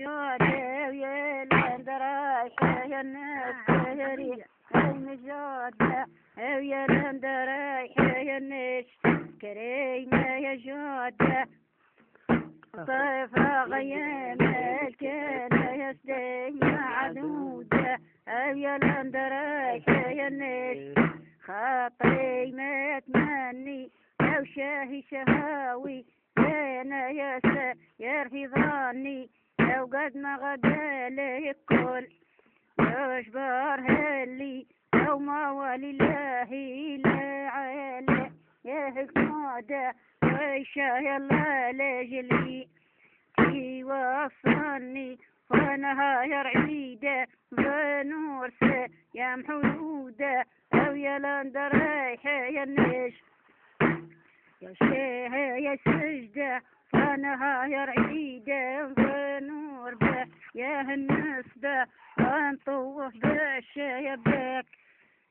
مجودة ويلندراش يا الناس كهري مجودة ويلندراش يا الناس كريمة يا جودة صيف غيام الكل يسدي معدودة ويلندراش يا الناس خاطري ما تمني لو شاهي شهاوي انا يا في ظني لو قد ما غدا لي الكل يشبر هلي لو ما ولي الله لا عالي يا هكمادة ويشا يلا لجلي يوصلني وانا يا رعيدة بنور يا محدودة او يا لندر يا النش يا شيخ يا سجدة فانا يا رعيدة بنور يا النسبة ونطوف بالشباك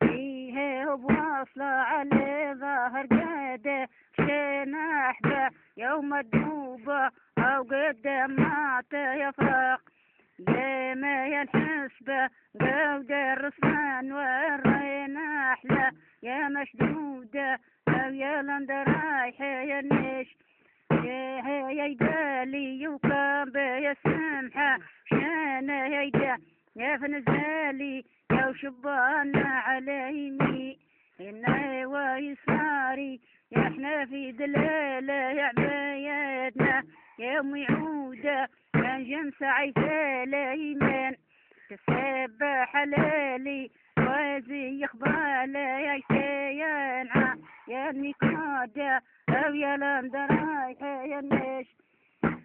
فيه بواصلة على ظهر قادة شينا أحبة يوم الدوبة أو قدام ما يفرق يا ما الحسبة قود الرسمان والرينا أحلى يا مشدودة أو يا لندرايح يا النش يا يدالي وكان بيا سمحة شانا يدا يا فنزالي يا شبانا على يمي إنا ويساري يا احنا في دلالة يا عباياتنا يا أمي عودة يا جمس عيفالة يمين تسبح حلالي وزي يخبالة يا سيانعة يا ميكادة أو يا لندرايح يا النش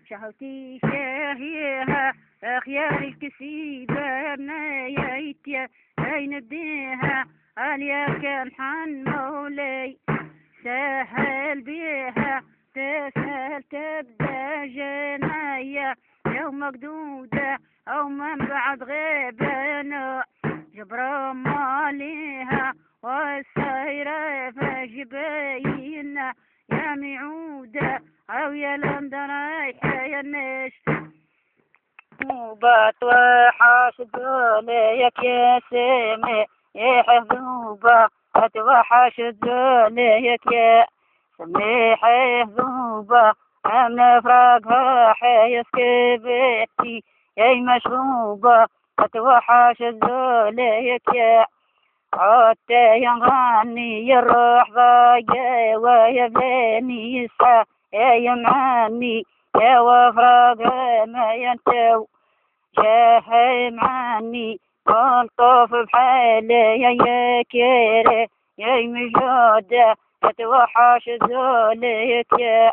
شهوتي شاهيها أخيار الكسيبة ابنايا يتيا أين بديها عليا كان حن مولاي سهل بيها تسهل تبدا جنايا يوم مقدودة أو من بعد غيبنا جبرا ماليها والسيرة فجبينا يا معودة أو يا لندرايح يا النش موبات وحاشد ليك يا سمي يا حذوبة وحاشد ليك يا سمي حذوبة أمن فراقها حيس كبتي يا مشروبة وحاشد ليك يا حتى ينغني يروح ضايق ويبليني يسعى يا يمعني يا وفراق ما ينتو جاه معني والطوف بحالي يا كيري يا مجودة يتوحش ذوليك يا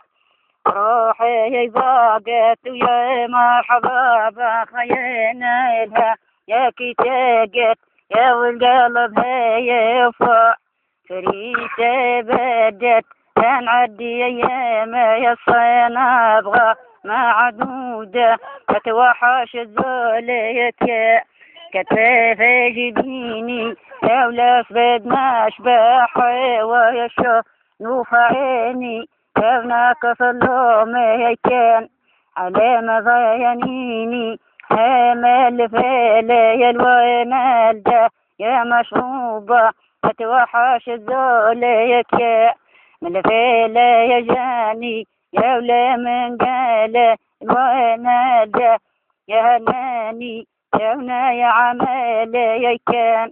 روحي يا باقت ويا مرحبا بخينا لها يا كتاقت يا والقلب هي يفرح فريسة بدت تنعدي ايام يا صينا ابغى ما عدودة تتوحش الزوليك يا كتف جبيني يا ولاف بد ما اشبح ويشوف نوف عيني يا ابنك صلوم يكن على مضيانيني همل فيلي يا الويمال ده يا مشروبة تتوحش الزوليك يا من فيلي يا جاني يا ولا من قال الويمال ده يا هناني يا هنا يا عمالي يا كان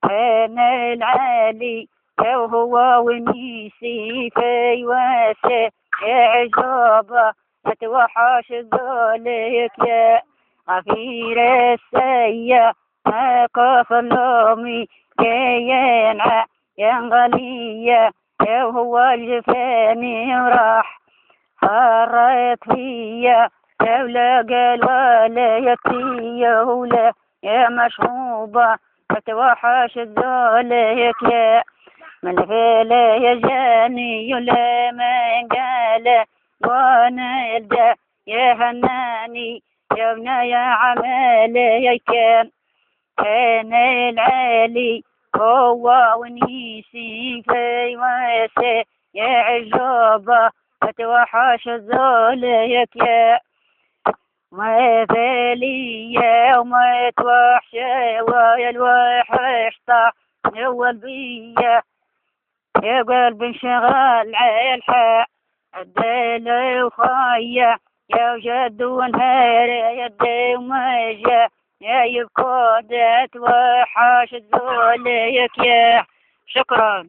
انا العالي يا وهو ونيسي في واسع يا عجوبة تتوحش الزوليك يا غفير السيا قف اللومي ينعى ينغلية يا وهو الجفاني راح فريت فيا يا ولا قال ولا يكفي يا ولا يا مشروبة تتوحش الزوليك يا من فيلا يا جاني يلا من قال وانا الدا يا هناني يا ابن يا عمالي يا كان العالي هو ونيسي في واسع يا عجوبة تتوحش الزوليك يا مثالية وما توحشة ويا الوحش طاح أول بيا يا قلب انشغال عالحق الدل وخايا يا وجد ونهار يا الدي ومجا يا يبقى توحش ذوليك يا شكرا.